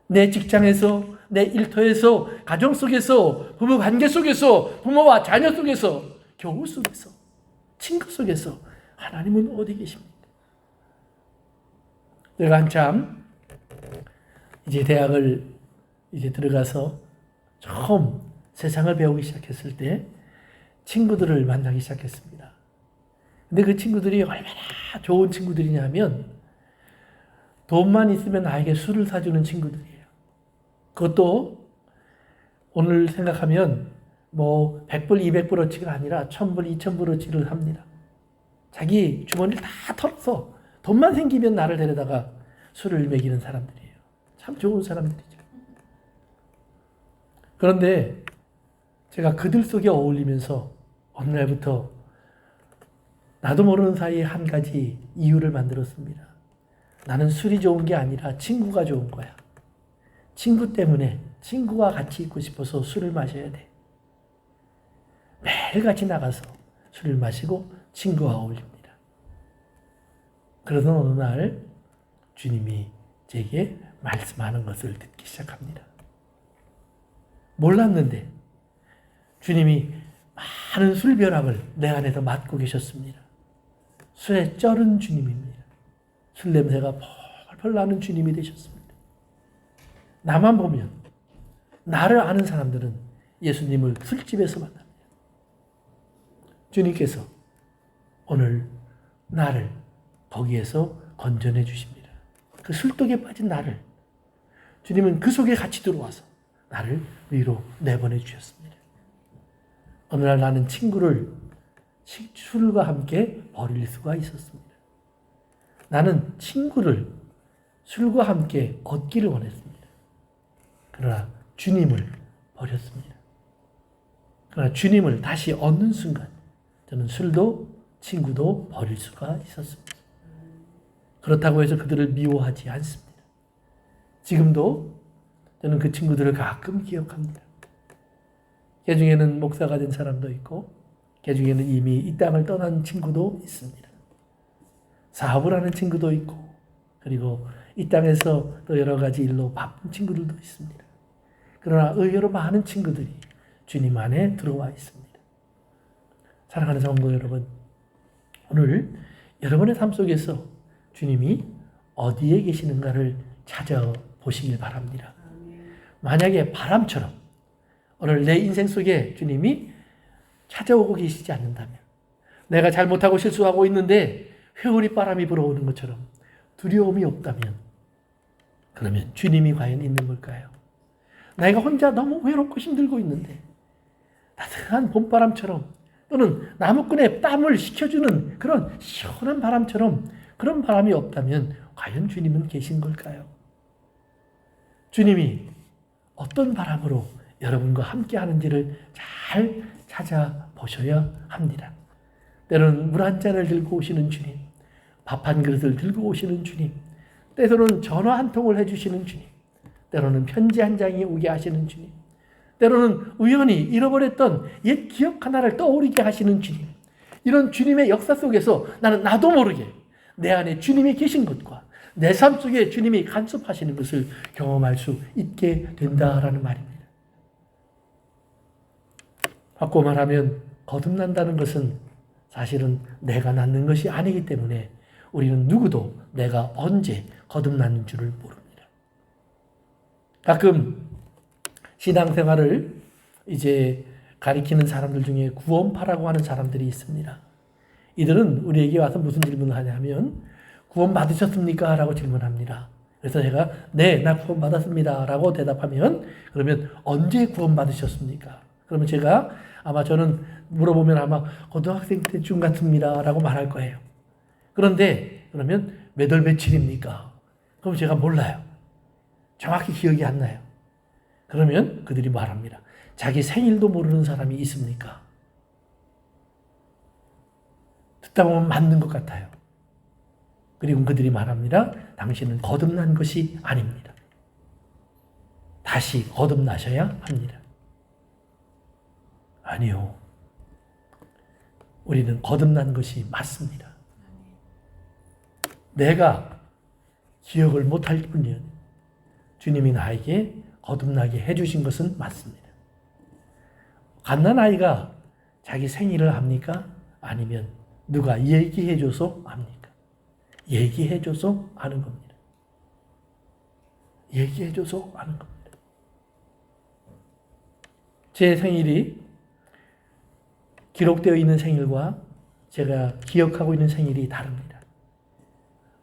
내 직장에서, 내 일터에서, 가정 속에서, 부부 관계 속에서, 부모와 자녀 속에서, 교우 속에서, 친구 속에서 하나님은 어디 계십니까? 내가 한참 이제 대학을 이제 들어가서 처음 세상을 배우기 시작했을 때 친구들을 만나기 시작했습니다. 근데 그 친구들이 얼마나 좋은 친구들이냐면 돈만 있으면 나에게 술을 사주는 친구들이에요. 그것도 오늘 생각하면 뭐 100불, 200불어치가 아니라 1000불, 2000불어치를 합니다. 자기 주머니를 다 털어서 돈만 생기면 나를 데려다가 술을 먹이는 사람들이에요. 참 좋은 사람들이죠. 그런데 제가 그들 속에 어울리면서 어느 날부터 나도 모르는 사이에 한 가지 이유를 만들었습니다. 나는 술이 좋은 게 아니라 친구가 좋은 거야. 친구 때문에 친구와 같이 있고 싶어서 술을 마셔야 돼. 매일같이 나가서 술을 마시고 친구와 어울립니다. 그러던 어느 날 주님이 제게 말씀하는 것을 듣기 시작합니다. 몰랐는데 주님이 많은 술벼락을 내 안에서 맡고 계셨습니다. 술에 쩔은 주님입니다. 술 냄새가 펄펄 나는 주님이 되셨습니다. 나만 보면, 나를 아는 사람들은 예수님을 술집에서 만납니다. 주님께서 오늘 나를 거기에서 건져내 주십니다. 그 술독에 빠진 나를 주님은 그 속에 같이 들어와서 나를 위로 내보내 주셨습니다. 어느 날 나는 친구를 술과 함께 버릴 수가 있었습니다. 나는 친구를 술과 함께 얻기를 원했습니다. 그러나 주님을 버렸습니다. 그러나 주님을 다시 얻는 순간 저는 술도 친구도 버릴 수가 있었습니다. 그렇다고 해서 그들을 미워하지 않습니다. 지금도 저는 그 친구들을 가끔 기억합니다. 그 중에는 목사가 된 사람도 있고 그 중에는 이미 이 땅을 떠난 친구도 있습니다. 사업을 하는 친구도 있고 그리고 이 땅에서 또 여러 가지 일로 바쁜 친구들도 있습니다. 그러나 의외로 많은 친구들이 주님 안에 들어와 있습니다. 사랑하는 성도 여러분, 오늘 여러분의 삶 속에서 주님이 어디에 계시는가를 찾아보시길 바랍니다. 만약에 바람처럼 오늘 내 인생 속에 주님이 찾아오고 계시지 않는다면, 내가 잘못하고 실수하고 있는데 회오리 바람이 불어오는 것처럼 두려움이 없다면, 그러면 주님이 과연 있는 걸까요? 내가 혼자 너무 외롭고 힘들고 있는데 따뜻한 봄바람처럼 또는 나무꾼의 땀을 식혀주는 그런 시원한 바람처럼 그런 바람이 없다면 과연 주님은 계신 걸까요? 주님이 어떤 바람으로 여러분과 함께 하는지를 잘 찾아보셔야 합니다. 때로는 물 한 잔을 들고 오시는 주님, 밥 한 그릇을 들고 오시는 주님, 때로는 전화 한 통을 해주시는 주님, 때로는 편지 한 장이 오게 하시는 주님, 때로는 우연히 잃어버렸던 옛 기억 하나를 떠오르게 하시는 주님, 이런 주님의 역사 속에서 나는 나도 모르게 내 안에 주님이 계신 것과 내 삶 속에 주님이 간섭하시는 것을 경험할 수 있게 된다라는 말입니다. 바꿔 말하면 거듭난다는 것은 사실은 내가 낳는 것이 아니기 때문에 우리는 누구도 내가 언제 거듭나는 줄을 모릅니다. 가끔 신앙생활을 이제 가리키는 사람들 중에 구원파라고 하는 사람들이 있습니다. 이들은 우리에게 와서 무슨 질문을 하냐면 구원 받으셨습니까? 라고 질문합니다. 그래서 제가 네, 나 구원 받았습니다. 라고 대답하면 그러면 언제 구원 받으셨습니까? 그러면 제가 아마 저는 물어보면 아마 고등학생 때쯤 같습니다. 라고 말할 거예요. 그런데 그러면 몇 월 며칠입니까? 그럼 제가 몰라요. 정확히 기억이 안 나요. 그러면 그들이 말합니다. 자기 생일도 모르는 사람이 있습니까? 듣다 보면 맞는 것 같아요. 그리고 그들이 말합니다. 당신은 거듭난 것이 아닙니다. 다시 거듭나셔야 합니다. 아니요. 우리는 거듭난 것이 맞습니다. 내가 기억을 못할 뿐이요. 주님이 나에게 거듭나게 해주신 것은 맞습니다. 갓난아이가 자기 생일을 합니까? 아니면 누가 얘기해줘서 합니까? 얘기해줘서 하는 겁니다. 얘기해줘서 하는 겁니다. 제 생일이 기록되어 있는 생일과 제가 기억하고 있는 생일이 다릅니다.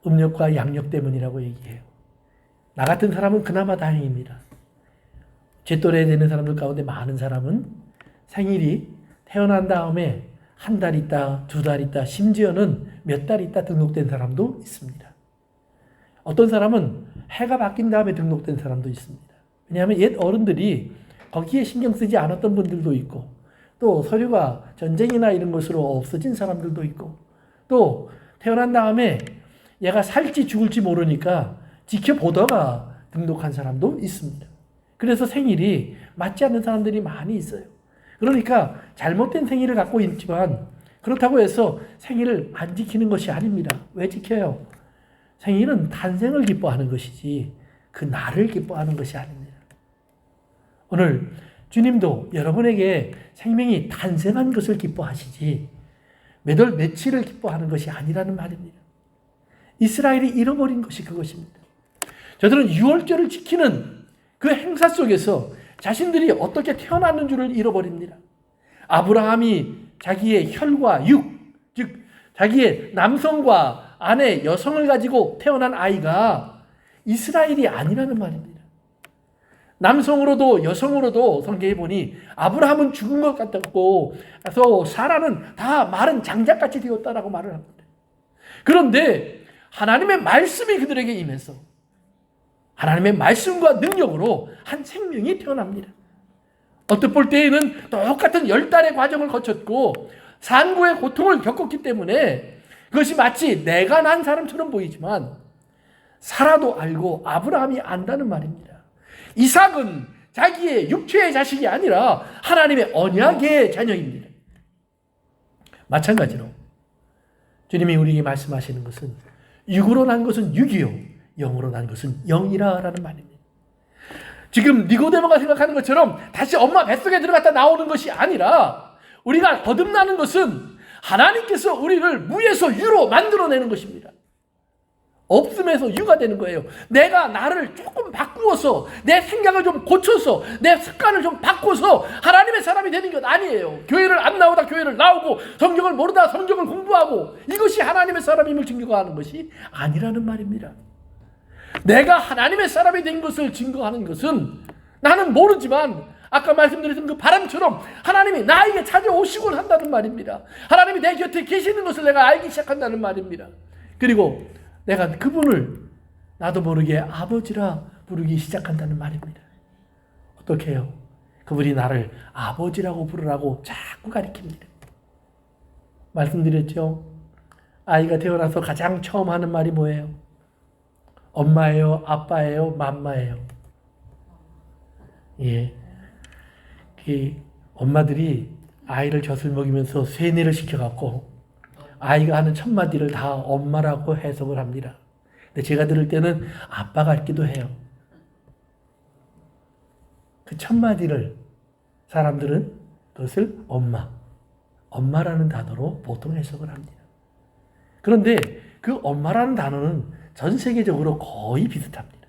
음력과 양력 때문이라고 얘기해요. 나 같은 사람은 그나마 다행입니다. 제 또래 되는 사람들 가운데 많은 사람은 생일이 태어난 다음에 한 달 있다, 두 달 있다, 심지어는 몇 달 있다 등록된 사람도 있습니다. 어떤 사람은 해가 바뀐 다음에 등록된 사람도 있습니다. 왜냐하면 옛 어른들이 거기에 신경 쓰지 않았던 분들도 있고, 또 서류가 전쟁이나 이런 것으로 없어진 사람들도 있고, 또 태어난 다음에 얘가 살지 죽을지 모르니까 지켜보다가 등록한 사람도 있습니다. 그래서 생일이 맞지 않는 사람들이 많이 있어요. 그러니까 잘못된 생일을 갖고 있지만 그렇다고 해서 생일을 안 지키는 것이 아닙니다. 왜 지켜요? 생일은 탄생을 기뻐하는 것이지 그 날을 기뻐하는 것이 아닙니다. 오늘 주님도 여러분에게 생명이 탄생한 것을 기뻐하시지 몇 월 며칠을 기뻐하는 것이 아니라는 말입니다. 이스라엘이 잃어버린 것이 그것입니다. 저들은 유월절을 지키는 그 행사 속에서 자신들이 어떻게 태어났는 줄을 잃어버립니다. 아브라함이 자기의 혈과 육, 즉 자기의 남성과 아내 여성을 가지고 태어난 아이가 이스라엘이 아니라는 말입니다. 남성으로도 여성으로도 성경에 보니 아브라함은 죽은 것 같았고, 그래서 사라는 다 마른 장작같이 되었다라고 말을 합니다. 그런데 하나님의 말씀이 그들에게 임해서 하나님의 말씀과 능력으로 한 생명이 태어납니다. 어떨 때에는 똑같은 10달의 과정을 거쳤고 산고의 고통을 겪었기 때문에 그것이 마치 내가 난 사람처럼 보이지만 사라도 알고 아브라함이 안다는 말입니다. 이삭은 자기의 육체의 자식이 아니라 하나님의 언약의 자녀입니다. 마찬가지로 주님이 우리에게 말씀하시는 것은 육으로 난 것은 육이요 영으로 난 것은 영이라라는 말입니다. 지금 니고데모가 생각하는 것처럼 다시 엄마 뱃속에 들어갔다 나오는 것이 아니라 우리가 거듭나는 것은 하나님께서 우리를 무에서 유로 만들어내는 것입니다. 없음에서 유가 되는 거예요. 내가 나를 조금 바꾸어서 내 생각을 좀 고쳐서 내 습관을 좀 바꿔서 하나님의 사람이 되는 것 아니에요. 교회를 안 나오다 교회를 나오고 성경을 모르다 성경을 공부하고 이것이 하나님의 사람임을 증거하는 것이 아니라는 말입니다. 내가 하나님의 사람이 된 것을 증거하는 것은 나는 모르지만 아까 말씀드렸던 그 바람처럼 하나님이 나에게 찾아오시곤 한다는 말입니다. 하나님이 내 곁에 계시는 것을 내가 알기 시작한다는 말입니다. 그리고 내가 그분을 나도 모르게 아버지라 부르기 시작한다는 말입니다. 어떻게 해요? 그분이 나를 아버지라고 부르라고 자꾸 가르칩니다. 말씀드렸죠? 아이가 태어나서 가장 처음 하는 말이 뭐예요? 엄마예요, 아빠예요, 맘마예요. 예, 엄마들이 아이를 젖을 먹이면서 세뇌를 시켜갖고 아이가 하는 첫 마디를 다 엄마라고 해석을 합니다. 근데 제가 들을 때는 아빠 같기도 해요. 그 첫 마디를 사람들은 그것을 엄마라는 단어로 보통 해석을 합니다. 그런데 그 엄마라는 단어는 전 세계적으로 거의 비슷합니다.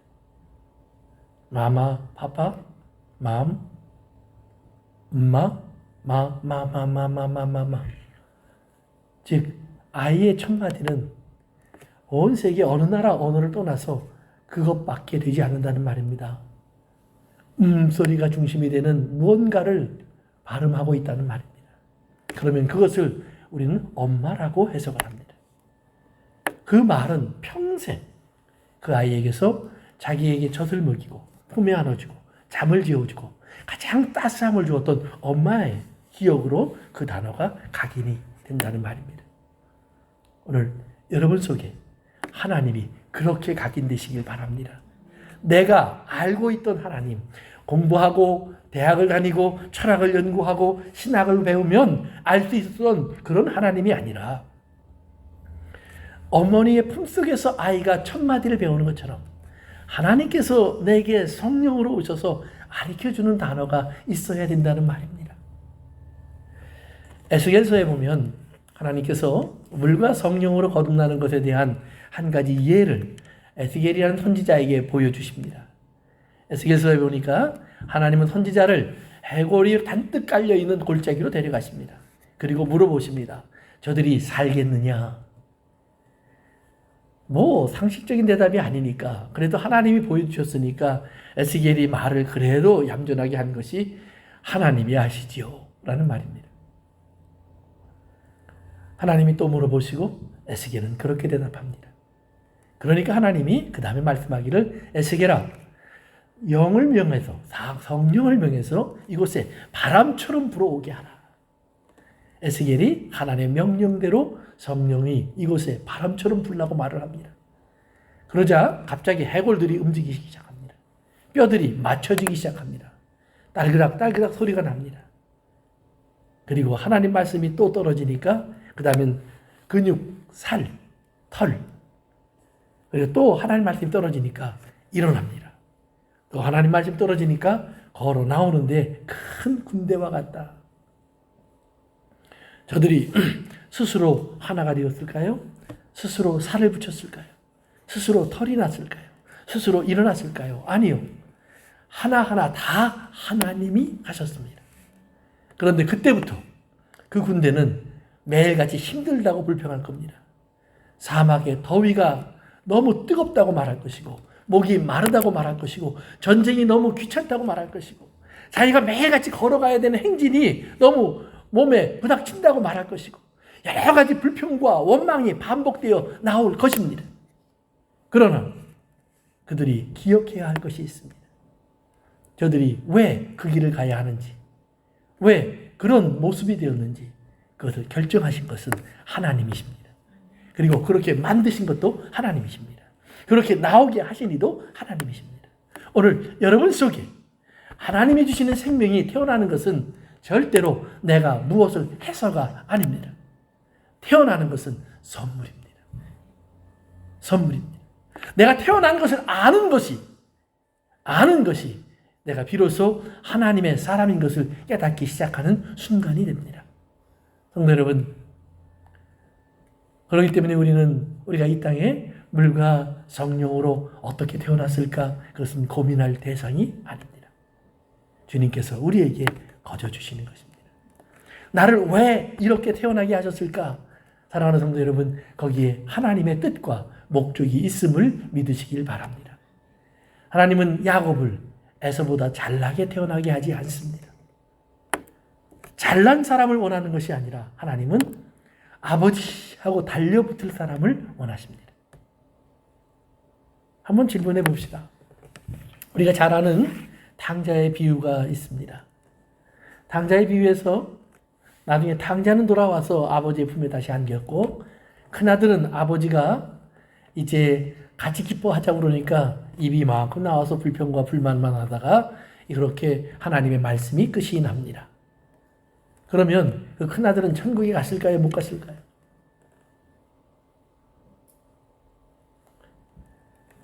마마, 파파, 맘, 엄마, 마마마마마마마. 즉 아이의 첫 마디는 온 세계 어느 나라 언어를 떠나서 그것밖에 되지 않는다는 말입니다. 소리가 중심이 되는 무언가를 발음하고 있다는 말입니다. 그러면 그것을 우리는 엄마라고 해석을 합니다. 그 말은 평생 그 아이에게서 자기에게 젖을 먹이고 품에 안아주고 잠을 지어주고 가장 따스함을 주었던 엄마의 기억으로 그 단어가 각인이 된다는 말입니다. 오늘 여러분 속에 하나님이 그렇게 각인되시길 바랍니다. 내가 알고 있던 하나님, 공부하고 대학을 다니고 철학을 연구하고 신학을 배우면 알 수 있었던 그런 하나님이 아니라 어머니의 품속에서 아이가 첫 마디를 배우는 것처럼 하나님께서 내게 성령으로 오셔서 가르쳐주는 단어가 있어야 된다는 말입니다. 에스겔서에 보면 하나님께서 물과 성령으로 거듭나는 것에 대한 한 가지 예를 에스겔이라는 선지자에게 보여주십니다. 에스겔서에 보니까 하나님은 선지자를 해골이 잔뜩 깔려있는 골짜기로 데려가십니다. 그리고 물어보십니다. 저들이 살겠느냐? 뭐 상식적인 대답이 아니니까, 그래도 하나님이 보여주셨으니까 에스겔이 말을 그래도 얌전하게 한 것이 하나님이 아시지요 라는 말입니다. 하나님이 또 물어보시고 에스겔은 그렇게 대답합니다. 그러니까 하나님이 그 다음에 말씀하기를, 에스겔아, 영을 명해서, 성령을 명해서 이곳에 바람처럼 불어오게 하라. 에스겔이 하나님의 명령대로 성령이 이곳에 바람처럼 불라고 말을 합니다. 그러자 갑자기 해골들이 움직이기 시작합니다. 뼈들이 맞춰지기 시작합니다. 딸그락 딸그락 소리가 납니다. 그리고 하나님 말씀이 또 떨어지니까 그 다음엔 근육, 살, 털, 그리고 또 하나님 말씀이 떨어지니까 일어납니다. 또 하나님 말씀 떨어지니까 걸어 나오는데 큰 군대와 같다. 저들이 스스로 하나가 되었을까요? 스스로 살을 붙였을까요? 스스로 털이 났을까요? 스스로 일어났을까요? 아니요. 하나하나 다 하나님이 하셨습니다. 그런데 그때부터 그 군대는 매일같이 힘들다고 불평할 겁니다. 사막의 더위가 너무 뜨겁다고 말할 것이고, 목이 마르다고 말할 것이고, 전쟁이 너무 귀찮다고 말할 것이고, 자기가 매일같이 걸어가야 되는 행진이 너무 몸에 부닥친다고 말할 것이고, 여러 가지 불평과 원망이 반복되어 나올 것입니다. 그러나 그들이 기억해야 할 것이 있습니다. 저들이 왜 그 길을 가야 하는지, 왜 그런 모습이 되었는지 그것을 결정하신 것은 하나님이십니다. 그리고 그렇게 만드신 것도 하나님이십니다. 그렇게 나오게 하신 이도 하나님이십니다. 오늘 여러분 속에 하나님이 주시는 생명이 태어나는 것은 절대로 내가 무엇을 해서가 아닙니다. 태어나는 것은 선물입니다. 선물입니다. 내가 태어난 것을 아는 것이 내가 비로소 하나님의 사람인 것을 깨닫기 시작하는 순간이 됩니다. 성도 여러분, 그렇기 때문에 우리가 이 땅에 물과 성령으로 어떻게 태어났을까? 그것은 고민할 대상이 아닙니다. 주님께서 우리에게 거저 주시는 것입니다. 나를 왜 이렇게 태어나게 하셨을까? 사랑하는 성도 여러분, 거기에 하나님의 뜻과 목적이 있음을 믿으시길 바랍니다. 하나님은 야곱을 에서보다 잘나게 태어나게 하지 않습니다. 잘난 사람을 원하는 것이 아니라 하나님은 아버지하고 달려붙을 사람을 원하십니다. 한번 질문해 봅시다. 우리가 잘 아는 탕자의 비유가 있습니다. 탕자의 비유에서 나중에 탕자는 돌아와서 아버지의 품에 다시 안겼고, 큰아들은 아버지가 이제 같이 기뻐하자고 그러니까 입이 마음껏 나와서 불평과 불만만 하다가 이렇게 하나님의 말씀이 끝이 납니다. 그러면 그 큰아들은 천국에 갔을까요? 못 갔을까요?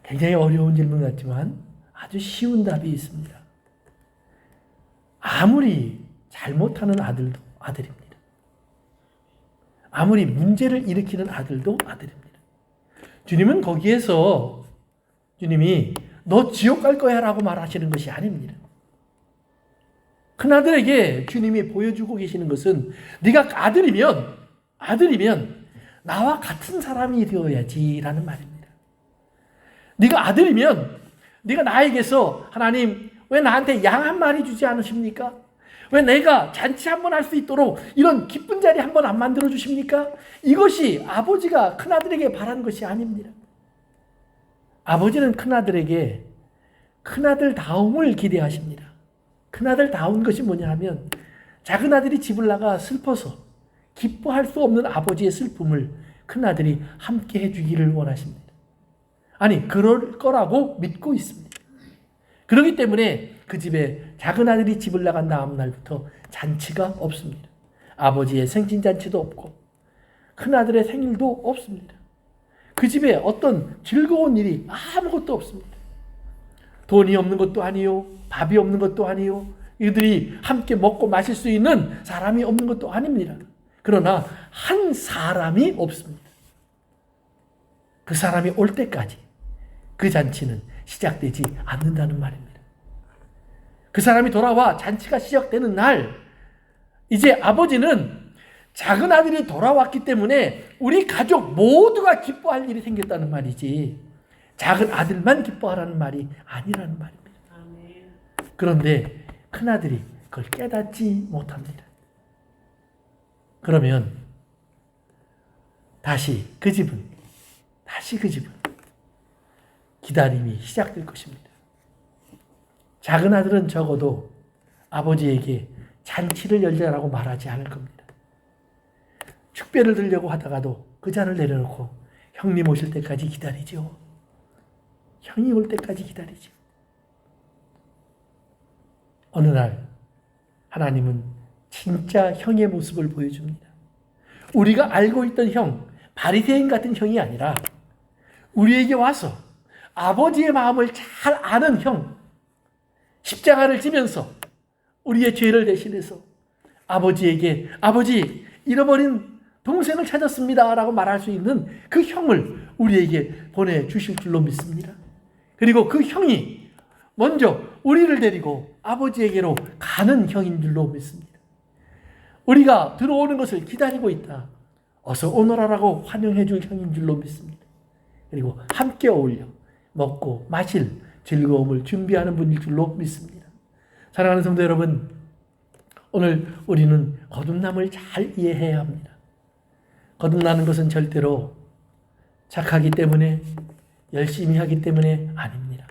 굉장히 어려운 질문 같지만 아주 쉬운 답이 있습니다. 아무리 잘못하는 아들도 아들입니다. 아무리 문제를 일으키는 아들도 아들입니다. 주님은 거기에서 주님이 너 지옥 갈 거야 라고 말하시는 것이 아닙니다. 큰아들에게 주님이 보여주고 계시는 것은 네가 아들이면 나와 같은 사람이 되어야지 라는 말입니다. 네가 아들이면 네가 나에게서 하나님 왜 나한테 양 한 마리 주지 않으십니까? 왜 내가 잔치 한번 할 수 있도록 이런 기쁜 자리 한번 안 만들어 주십니까? 이것이 아버지가 큰아들에게 바라는 것이 아닙니다. 아버지는 큰아들에게 큰아들다움을 기대하십니다. 큰아들다운 것이 뭐냐 하면 작은 아들이 집을 나가 슬퍼서 기뻐할 수 없는 아버지의 슬픔을 큰아들이 함께 해주기를 원하십니다. 아니, 그럴 거라고 믿고 있습니다. 그렇기 때문에 그 집에 작은 아들이 집을 나간 다음 날부터 잔치가 없습니다. 아버지의 생신잔치도 없고 큰아들의 생일도 없습니다. 그 집에 어떤 즐거운 일이 아무것도 없습니다. 돈이 없는 것도 아니요, 밥이 없는 것도 아니요, 이들이 함께 먹고 마실 수 있는 사람이 없는 것도 아닙니다. 그러나 한 사람이 없습니다. 그 사람이 올 때까지 그 잔치는 시작되지 않는다는 말입니다. 그 사람이 돌아와 잔치가 시작되는 날, 이제 아버지는 작은 아들이 돌아왔기 때문에 우리 가족 모두가 기뻐할 일이 생겼다는 말이지, 작은 아들만 기뻐하라는 말이 아니라는 말입니다. 그런데 큰아들이 그걸 깨닫지 못합니다. 그러면 다시 그 집은 기다림이 시작될 것입니다. 작은 아들은 적어도 아버지에게 잔치를 열자라고 말하지 않을 겁니다. 축배를 들려고 하다가도 그 잔을 내려놓고 형님 오실 때까지 기다리죠. 형이 올 때까지 기다리죠. 어느 날 하나님은 진짜 형의 모습을 보여줍니다. 우리가 알고 있던 형, 바리새인 같은 형이 아니라 우리에게 와서 아버지의 마음을 잘 아는 형, 십자가를 지면서 우리의 죄를 대신해서 아버지에게 아버지 잃어버린 동생을 찾았습니다 라고 말할 수 있는 그 형을 우리에게 보내주실 줄로 믿습니다. 그리고 그 형이 먼저 우리를 데리고 아버지에게로 가는 형인 줄로 믿습니다. 우리가 들어오는 것을 기다리고 있다. 어서 오너라라고 환영해 줄 형인 줄로 믿습니다. 그리고 함께 어울려 먹고 마실 즐거움을 준비하는 분일 줄로 믿습니다. 사랑하는 성도 여러분, 오늘 우리는 거듭남을 잘 이해해야 합니다. 거듭나는 것은 절대로 착하기 때문에, 열심히 하기 때문에 아닙니다.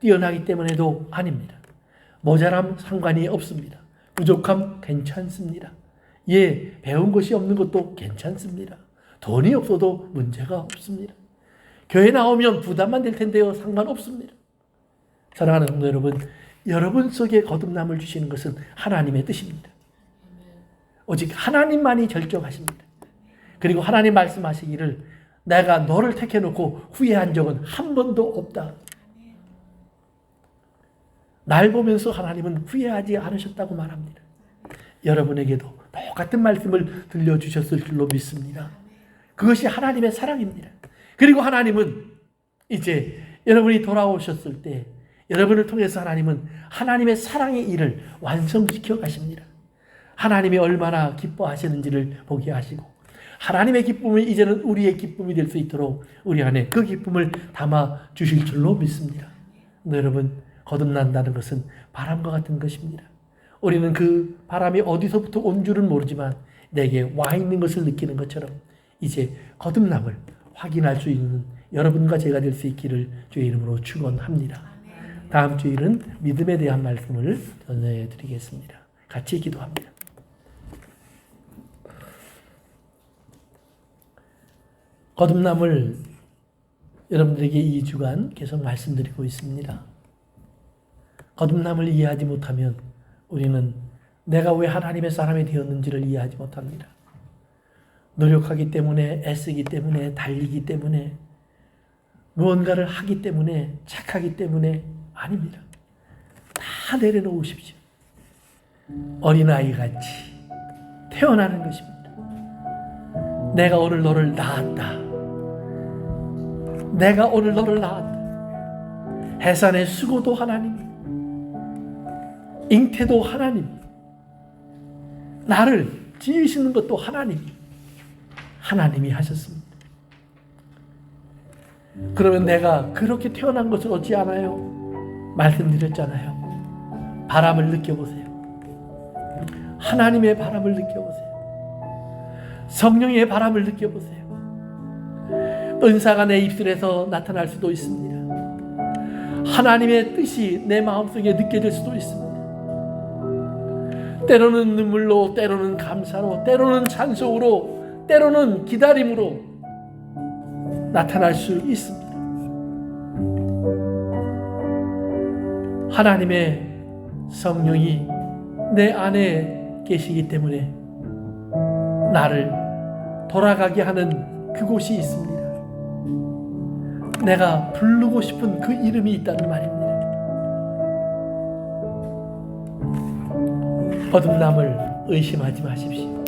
뛰어나기 때문에도 아닙니다. 모자람 상관이 없습니다. 부족함 괜찮습니다. 배운 것이 없는 것도 괜찮습니다. 돈이 없어도 문제가 없습니다. 교회 나오면 부담만 될 텐데요, 상관없습니다. 사랑하는 성도 여러분, 여러분 속에 거듭남을 주시는 것은 하나님의 뜻입니다. 오직 하나님만이 결정하십니다. 그리고 하나님 말씀하시기를 내가 너를 택해놓고 후회한 적은 한 번도 없다. 날 보면서 하나님은 후회하지 않으셨다고 말합니다. 여러분에게도 똑같은 말씀을 들려주셨을 줄로 믿습니다. 그것이 하나님의 사랑입니다. 그리고 하나님은 이제 여러분이 돌아오셨을 때 여러분을 통해서 하나님은 하나님의 사랑의 일을 완성시켜 가십니다. 하나님이 얼마나 기뻐하시는지를 보게 하시고 하나님의 기쁨이 이제는 우리의 기쁨이 될 수 있도록 우리 안에 그 기쁨을 담아 주실 줄로 믿습니다. 여러분, 거듭난다는 것은 바람과 같은 것입니다. 우리는 그 바람이 어디서부터 온 줄은 모르지만 내게 와 있는 것을 느끼는 것처럼 이제 거듭남을 확인할 수 있는 여러분과 제가 될 수 있기를 주의 이름으로 축원합니다. 다음 주일은 믿음에 대한 말씀을 전해드리겠습니다. 같이 기도합니다. 거듭남을 여러분들에게 2주간 계속 말씀드리고 있습니다. 거듭남을 이해하지 못하면 우리는 내가 왜 하나님의 사람이 되었는지를 이해하지 못합니다. 노력하기 때문에, 애쓰기 때문에, 달리기 때문에, 무언가를 하기 때문에, 착하기 때문에 아닙니다. 다 내려놓으십시오. 어린아이같이 태어나는 것입니다. 내가 오늘 너를 낳았다. 내가 오늘 너를 낳았다. 해산의 수고도 하나님, 잉태도 하나님, 나를 지으시는 것도 하나님이 하셨습니다. 그러면 내가 그렇게 태어난 것을 어찌 않아요? 말씀드렸잖아요. 바람을 느껴보세요. 하나님의 바람을 느껴보세요. 성령의 바람을 느껴보세요. 은사가 내 입술에서 나타날 수도 있습니다. 하나님의 뜻이 내 마음속에 느껴질 수도 있습니다. 때로는 눈물로, 때로는 감사로, 때로는 찬송으로, 때로는 기다림으로 나타날 수 있습니다. 하나님의 성령이 내 안에 계시기 때문에 나를 돌아가게 하는 그곳이 있습니다. 내가 부르고 싶은 그 이름이 있다는 말입니다. 거듭남을 의심하지 마십시오.